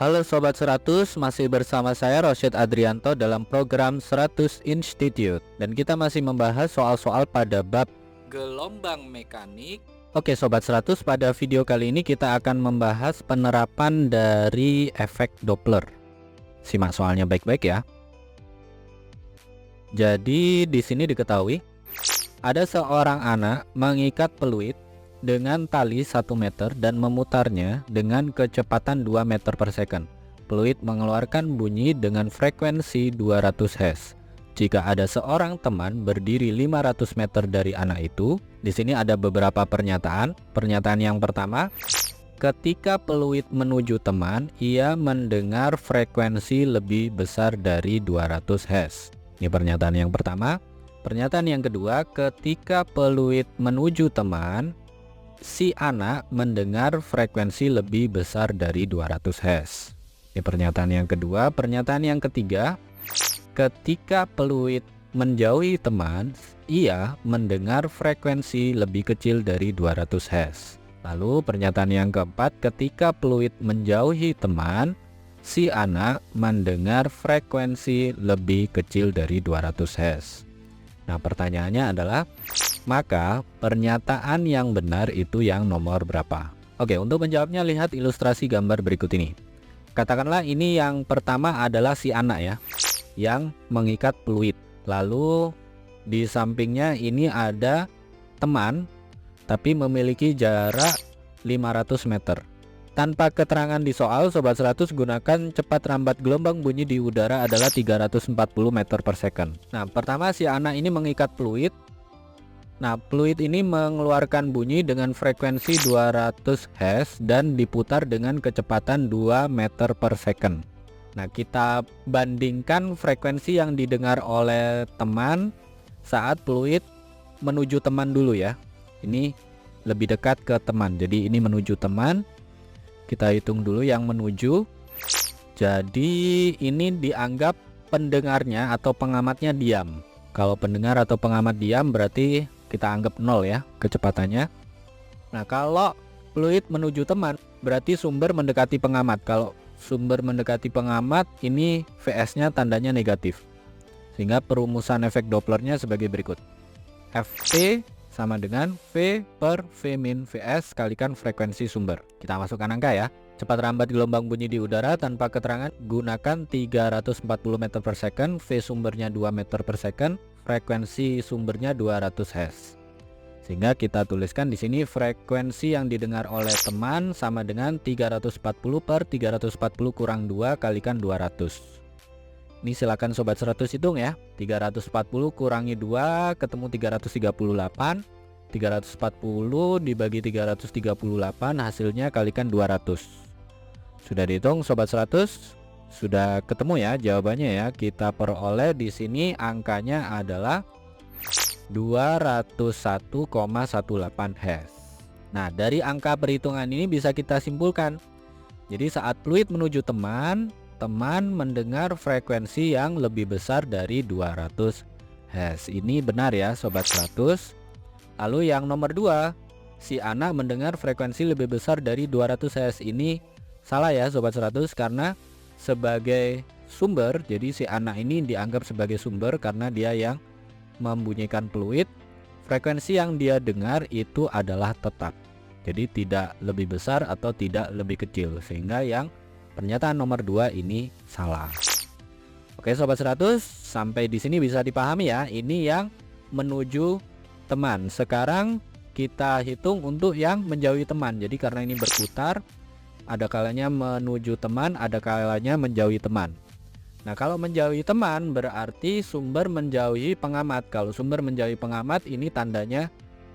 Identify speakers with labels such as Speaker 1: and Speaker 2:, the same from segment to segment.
Speaker 1: Halo Sobat 100, masih bersama saya Rosyid Adrianto dalam program 100 Institute. Dan kita masih membahas soal-soal pada bab gelombang mekanik. Oke Sobat 100, pada video kali ini kita akan membahas penerapan dari efek Doppler. Simak soalnya baik-baik ya. Jadi di sini diketahui ada seorang anak mengikat peluit dengan tali 1 meter dan memutarnya dengan kecepatan 2 meter per second. Peluit mengeluarkan bunyi dengan frekuensi 200 Hz. Jika ada seorang teman berdiri 500 meter dari anak itu, di sini ada beberapa pernyataan. Pernyataan yang pertama, ketika peluit menuju teman, ia mendengar frekuensi lebih besar dari 200 Hz. Ini pernyataan yang pertama. Pernyataan yang kedua, ketika peluit menuju teman, si anak mendengar frekuensi lebih besar dari 200 Hz. Ini pernyataan yang kedua. Pernyataan yang ketiga, ketika peluit menjauhi teman, ia mendengar frekuensi lebih kecil dari 200 Hz. Lalu pernyataan yang keempat, ketika peluit menjauhi teman, si anak mendengar frekuensi lebih kecil dari 200 Hz. Nah, pertanyaannya adalah, maka pernyataan yang benar itu yang nomor berapa? Oke, untuk menjawabnya lihat ilustrasi gambar berikut ini. Katakanlah ini yang pertama adalah si anak ya, yang mengikat peluit. Lalu di sampingnya ini ada teman, tapi memiliki jarak 500 meter. Tanpa keterangan di soal, Sobat 100 gunakan cepat rambat gelombang bunyi di udara adalah 340 meter per second. Nah, pertama si anak ini mengikat peluit. Nah, peluit ini mengeluarkan bunyi dengan frekuensi 200 Hz dan diputar dengan kecepatan 2 meter per second. Nah, kita bandingkan frekuensi yang didengar oleh teman saat peluit menuju teman dulu ya. Ini lebih dekat ke teman, jadi ini menuju teman. Kita hitung dulu yang menuju. Jadi ini dianggap pendengarnya atau pengamatnya diam. Kalau pendengar atau pengamat diam berarti kita anggap 0 ya kecepatannya. Nah, kalau peluit menuju teman berarti sumber mendekati pengamat. Kalau sumber mendekati pengamat, ini Vs nya tandanya negatif. Sehingga perumusan efek Dopplernya sebagai berikut. Ft sama dengan V per V min Vs kalikan frekuensi sumber. Kita masukkan angka ya. Cepat rambat gelombang bunyi di udara tanpa keterangan gunakan 340 meter per second, V sumbernya 2 meter per second, frekuensi sumbernya 200 Hz. Sehingga kita tuliskan di sini frekuensi yang didengar oleh teman sama dengan 340 per 340 kurang 2 kalikan 200. Ini silakan Sobat 100 hitung ya. 340 kurangi 2 ketemu 338. 340 dibagi 338 hasilnya kalikan 200. Sudah dihitung Sobat 100? Sudah ketemu ya jawabannya ya. Kita peroleh di sini angkanya adalah 201,18 Hz. Nah, dari angka perhitungan ini bisa kita simpulkan. Jadi saat fluid menuju teman mendengar frekuensi yang lebih besar dari 200 Hz. Ini benar ya Sobat 100. Lalu yang nomor 2, si anak mendengar frekuensi lebih besar dari 200 Hz. Ini salah ya Sobat 100, karena sebagai sumber, jadi si anak ini dianggap sebagai sumber karena dia yang membunyikan peluit. Frekuensi yang dia dengar itu adalah tetap, jadi tidak lebih besar atau tidak lebih kecil, sehingga yang pernyataan nomor 2 ini salah. Oke Sobat 100, sampai di sini bisa dipahami ya. Ini yang menuju teman. Sekarang kita hitung untuk yang menjauhi teman. Jadi karena ini berputar, ada kalanya menuju teman, ada kalanya menjauhi teman. Nah, kalau menjauhi teman berarti sumber menjauhi pengamat. Kalau sumber menjauhi pengamat ini tandanya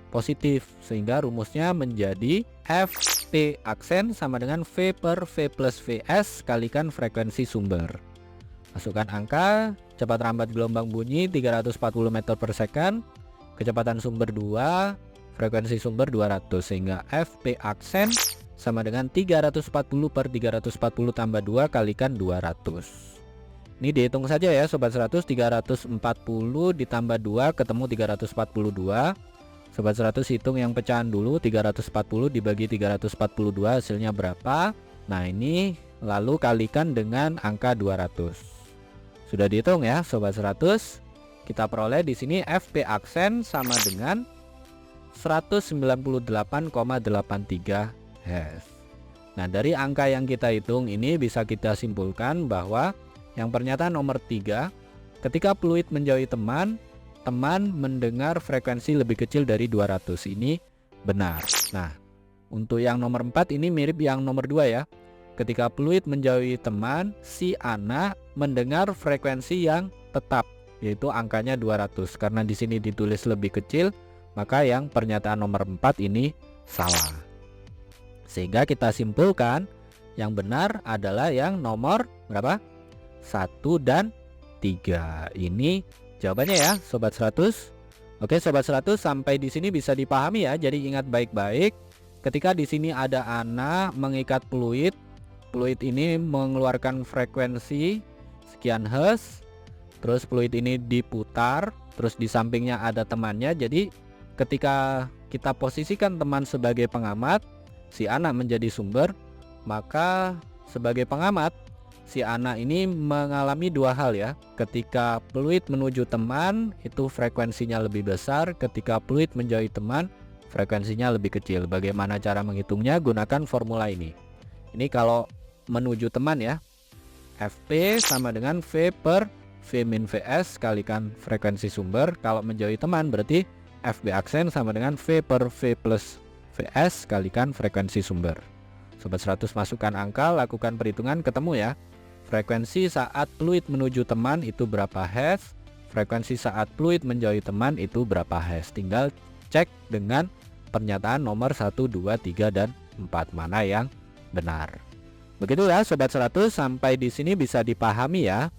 Speaker 1: positif, sehingga rumusnya menjadi Ft aksen sama dengan V per V plus Vs kalikan frekuensi sumber. Masukkan angka, cepat rambat gelombang bunyi 340 meter per second, kecepatan sumber 2, frekuensi sumber 200, sehingga Fp aksen sama dengan 340 per 340 tambah 2 kalikan 200. Ini dihitung saja ya Sobat 100, 340 ditambah 2 ketemu 342. Sobat 100 hitung yang pecahan dulu, 340 dibagi 342 hasilnya berapa? Nah, ini lalu kalikan dengan angka 200. Sudah dihitung ya Sobat 100. Kita peroleh di sini FP aksen sama dengan 198,83 Hz. Nah, dari angka yang kita hitung ini bisa kita simpulkan bahwa yang pernyataan nomor 3, ketika fluid menjauhi teman, teman mendengar frekuensi lebih kecil dari 200, ini benar. Nah, untuk yang nomor 4 ini mirip yang nomor 2 ya. Ketika fluid menjauhi teman, si anak mendengar frekuensi yang tetap, yaitu angkanya 200. Karena di sini ditulis lebih kecil, maka yang pernyataan nomor 4 ini salah. Sehingga kita simpulkan yang benar adalah yang nomor berapa? 1 dan 3. Ini jawabannya ya Sobat 100. Oke Sobat 100, sampai di sini bisa dipahami ya. Jadi ingat baik-baik, ketika di sini ada anak mengikat fluid, fluid ini mengeluarkan frekuensi sekian Hz, terus fluid ini diputar, terus di sampingnya ada temannya. Jadi ketika kita posisikan teman sebagai pengamat, si anak menjadi sumber, maka sebagai pengamat si anak ini mengalami dua hal ya. Ketika fluid menuju teman itu frekuensinya lebih besar, ketika fluid menjauhi teman frekuensinya lebih kecil. Bagaimana cara menghitungnya? Gunakan formula ini. Ini kalau menuju teman ya, FP sama dengan V per V min Vs kalikan frekuensi sumber. Kalau menjauhi teman berarti FB aksen sama dengan V per V plus Vs kalikan frekuensi sumber. Sobat 100 masukkan angka, lakukan perhitungan, ketemu ya. Frekuensi saat fluid menuju teman itu berapa Hz, frekuensi saat fluid menjauhi teman itu berapa Hz. Tinggal cek dengan pernyataan nomor 1, 2, 3, dan 4 mana yang benar. Begitu ya Sobat 100, sampai di sini bisa dipahami ya.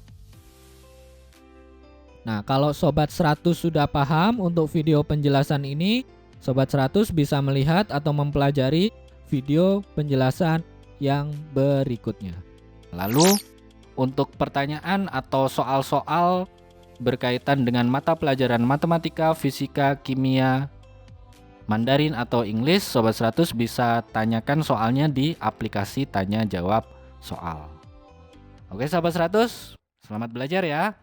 Speaker 2: Nah, kalau Sobat 100 sudah paham untuk video penjelasan ini, Sobat 100 bisa melihat atau mempelajari video penjelasan yang berikutnya.
Speaker 1: Lalu untuk pertanyaan atau soal-soal berkaitan dengan mata pelajaran matematika, fisika, kimia, Mandarin atau English, Sobat 100 bisa tanyakan soalnya di aplikasi tanya jawab soal. Oke Sobat 100, selamat belajar ya.